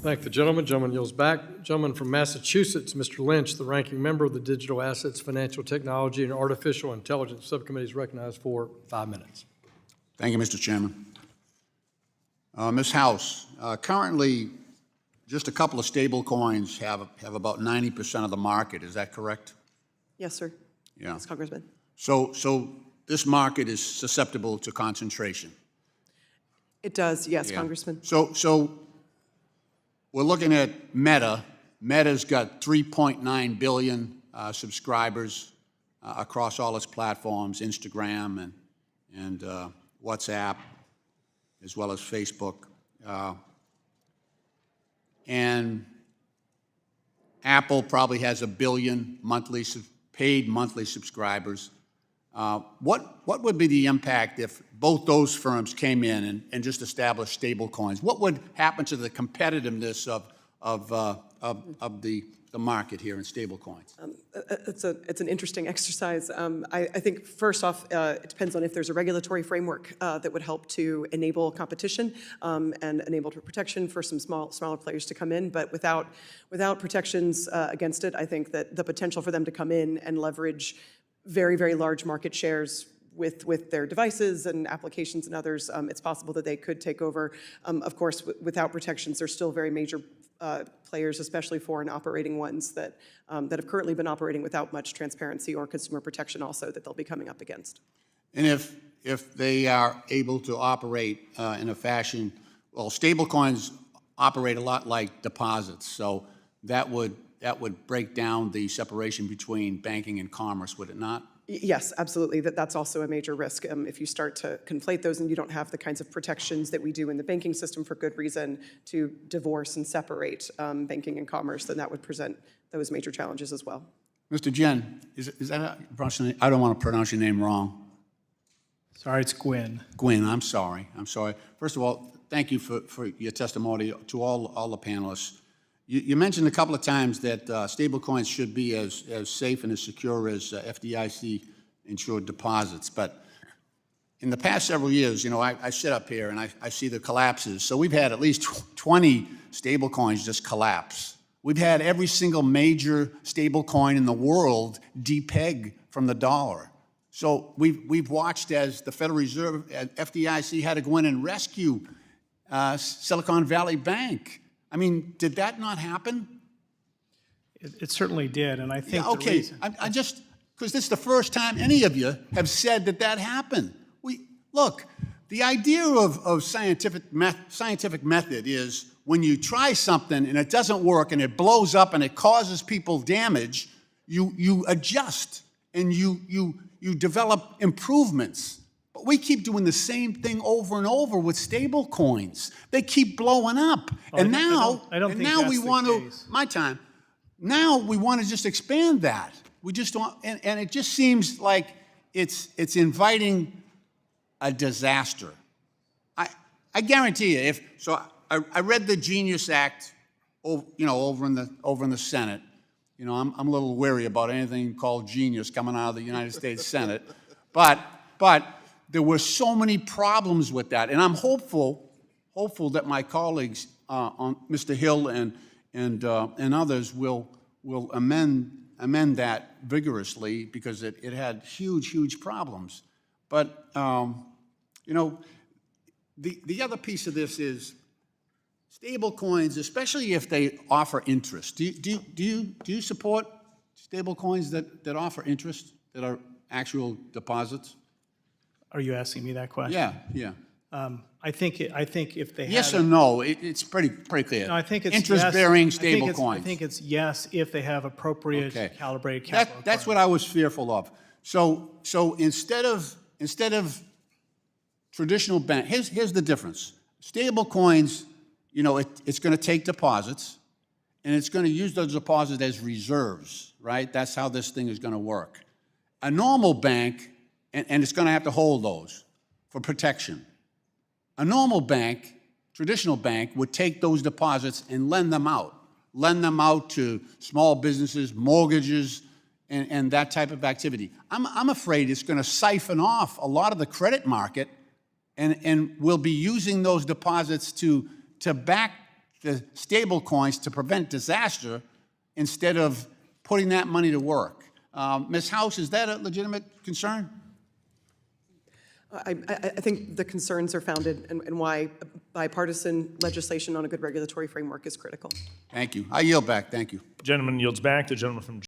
Thank the gentleman. Gentleman yields back. Gentleman from Massachusetts, Mr. Lynch, the ranking member of the Digital Assets, Financial Technology, and Artificial Intelligence Subcommittee, is recognized for 5 minutes. Thank you, Mr. Chairman. Ms. House, currently just a couple of stable coins have about 90% of the market. Is that correct? Yes, sir. Yeah. Yes, Congressman. So this market is susceptible to concentration. It does, yes, Yeah. Congressman. So we're looking at Meta. Meta's got 3.9 billion subscribers across all its platforms, Instagram and WhatsApp, as well as Facebook. And Apple probably has 1 billion paid monthly subscribers. What would be the impact if both those firms came in and just established stable coins? What would happen to the competitiveness of the market here in stable coins? It's an interesting exercise. I think first off, it depends on if there's a regulatory framework that would help to enable competition and enable protection for some smaller players to come in. But without protections against it, I think that the potential for them to come in and leverage very, very large market shares with their devices and applications and others, it's possible that they could take over. Of course, without protections, there's still very major players, especially foreign operating ones that have currently been operating without much transparency or consumer protection also that they'll be coming up against. And if they are able to operate in a fashion, well, stablecoins operate a lot like deposits, so that would break down the separation between banking and commerce, would it not? Yes, absolutely. That's also a major risk. If you start to conflate those and you don't have the kinds of protections that we do in the banking system for good reason to divorce and separate banking and commerce, then that would present those major challenges as well. Mr. Jen, is that I don't want to pronounce your name wrong. Sorry, it's Gwynn. Gwynn, I'm sorry. First of all, thank you for your testimony to all the panelists. You mentioned a couple of times that stablecoins should be as safe and as secure as FDIC-insured deposits. But in the past several years, you know, I sit up here and I see the collapses. So we've had at least 20 stablecoins just collapse. We've had every single major stablecoin in the world depeg from the dollar. So we've watched as the Federal Reserve, FDIC, had to go in and rescue Silicon Valley Bank. I mean, did that not happen? It certainly did, and I think Yeah, okay, I just, because this is the first time any of you have said that happened. Look, the idea of scientific method is when you try something and it doesn't work and it blows up and it causes people damage, you adjust and you develop improvements. But we keep doing the same thing over and over with stable coins. They keep blowing up. And now we want to, my time, now we want to just expand that. We just want, and it just seems like it's inviting a disaster. I guarantee you, I read the Genius Act, over in the Senate. You know, I'm a little wary about anything called genius coming out of the United States Senate, but there were so many problems with that, and I'm hopeful that my colleagues, on Mr. Hill and others, will amend that vigorously because it had huge problems. But you know, the other piece of this is stable coins, especially if they offer interest. Do you support stable coins that offer interest, that are actual deposits? Are you asking me that question? Yeah. I think if they yes had or no, it's pretty clear. No, I think it's interest-bearing yes. stable coins. I think it's yes if they have appropriate calibrated capital. That's what I was fearful of. So instead of traditional bank, here's the difference. Stable coins, you know, it's going to take deposits, and it's going to use those deposits as reserves, right? That's how this thing is going to work. A normal bank, and it's going to have to hold those for protection. A normal bank, traditional bank, would take those deposits and lend them out to small businesses, mortgages, and that type of activity. I'm afraid it's going to siphon off a lot of the credit market, and we'll be using those deposits to back the stable coins to prevent disaster instead of putting that money to work. Ms. House, is that a legitimate concern? I think the concerns are founded and why bipartisan legislation on a good regulatory framework is critical. Thank you. I yield back. Thank you. Gentleman yields back. The gentleman from